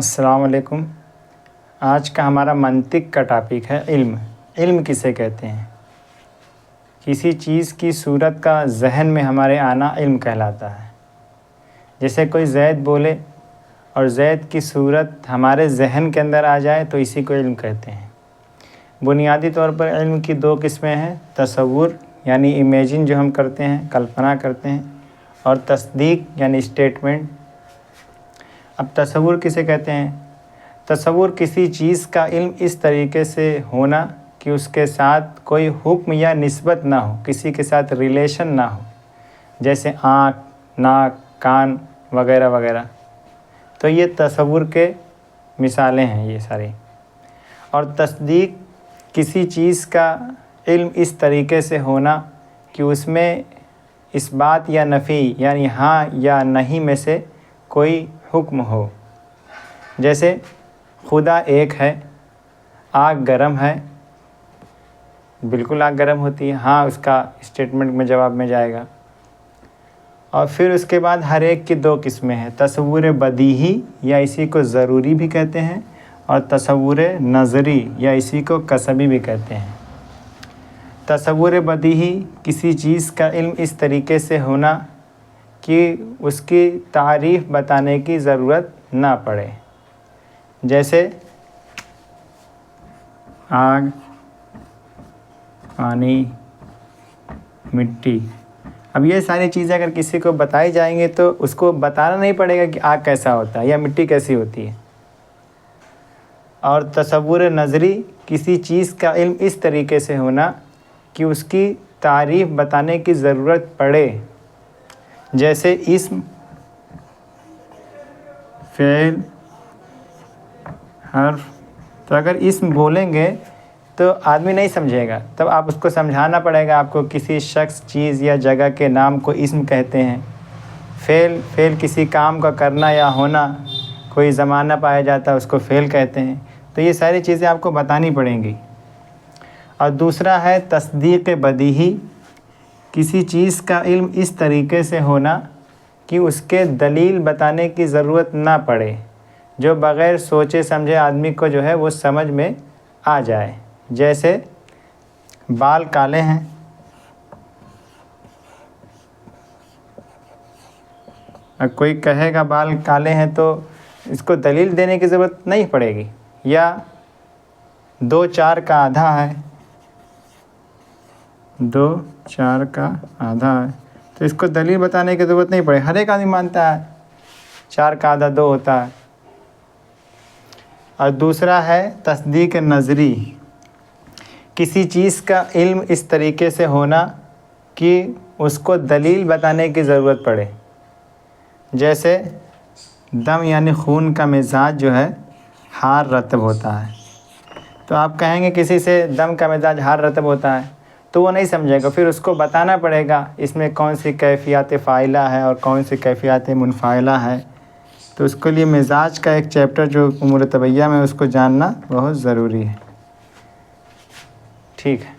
السلام علیکم۔ آج کا ہمارا منطق کا ٹاپک ہے علم۔ علم کسے کہتے ہیں؟ کسی چیز کی صورت کا ذہن میں ہمارے آنا علم کہلاتا ہے۔ جیسے کوئی زید بولے اور زید کی صورت ہمارے ذہن کے اندر آ جائے تو اسی کو علم کہتے ہیں۔ بنیادی طور پر علم کی دو قسمیں ہیں، تصور یعنی امیجن جو ہم کرتے ہیں، کلپنا کرتے ہیں، اور تصدیق یعنی اسٹیٹمنٹ۔ اب تصور کسے کہتے ہیں؟ تصور کسی چیز کا علم اس طریقے سے ہونا کہ اس کے ساتھ کوئی حکم یا نسبت نہ ہو، کسی کے ساتھ ریلیشن نہ ہو، جیسے آنکھ، ناک، کان وغیرہ وغیرہ۔ تو یہ تصور کے مثالیں ہیں یہ ساری۔ اور تصدیق کسی چیز کا علم اس طریقے سے ہونا کہ اس میں اس بات یا نفی یعنی ہاں یا نہیں میں سے کوئی حکم ہو، جیسے خدا ایک ہے، آگ گرم ہے، بالکل آگ گرم ہوتی ہے، ہاں اس کا اسٹیٹمنٹ میں جواب میں جائے گا۔ اور پھر اس کے بعد ہر ایک کی دو قسمیں ہیں، تصور بدیہی یا اسی کو ضروری بھی کہتے ہیں، اور تصور نظری یا اسی کو کسبی بھی کہتے ہیں۔ تصور بدیہی کسی چیز کا علم اس طریقے سے ہونا کہ اس کی تعریف بتانے کی ضرورت نہ پڑے، جیسے آگ، پانی، مٹی۔ اب یہ ساری چیزیں اگر کسی کو بتائی جائیں گے تو اس کو بتانا نہیں پڑے گا کہ آگ کیسا ہوتا ہے یا مٹی کیسی ہوتی ہے۔ اور تصور نظری کسی چیز کا علم اس طریقے سے ہونا کہ اس کی تعریف بتانے کی ضرورت پڑے، جیسے اسم، فعل، حرف۔ تو اگر اسم بولیں گے تو آدمی نہیں سمجھے گا، تب آپ اس کو سمجھانا پڑے گا، آپ کو کسی شخص، چیز یا جگہ کے نام کو اسم کہتے ہیں۔ فعل کسی کام کا کرنا یا ہونا، کوئی زمانہ پایا جاتا ہے اس کو فعل کہتے ہیں۔ تو یہ ساری چیزیں آپ کو بتانی پڑیں گی۔ اور دوسرا ہے تصدیق بدیہی، کسی چیز کا علم اس طریقے سے ہونا کہ اس کے دلیل بتانے کی ضرورت نہ پڑے، جو بغیر سوچے سمجھے آدمی کو جو ہے وہ سمجھ میں آ جائے، جیسے بال کالے ہیں، اور کوئی کہے گا بال کالے ہیں تو اس کو دلیل دینے کی ضرورت نہیں پڑے گی۔ یا 2 4 کا آدھا ہے، 2 4 کا آدھا ہے، تو اس کو دلیل بتانے کی ضرورت نہیں پڑے، ہر ایک آدمی مانتا ہے 4 کا آدھا 2 ہوتا ہے۔ اور دوسرا ہے تصدیق نظری، کسی چیز کا علم اس طریقے سے ہونا کہ اس کو دلیل بتانے کی ضرورت پڑے، جیسے دم یعنی خون کا مزاج جو ہے حار رطب ہوتا ہے۔ تو آپ کہیں گے کسی سے دم کا مزاج حار رطب ہوتا ہے تو وہ نہیں سمجھے گا، پھر اس کو بتانا پڑے گا اس میں کون سی کیفیات فاعلہ ہے اور کون سی کیفیات منفعلہ ہے۔ تو اس کے لیے مزاج کا ایک چیپٹر جو امور طبیعیہ میں اس کو جاننا بہت ضروری ہے۔ ٹھیک ہے۔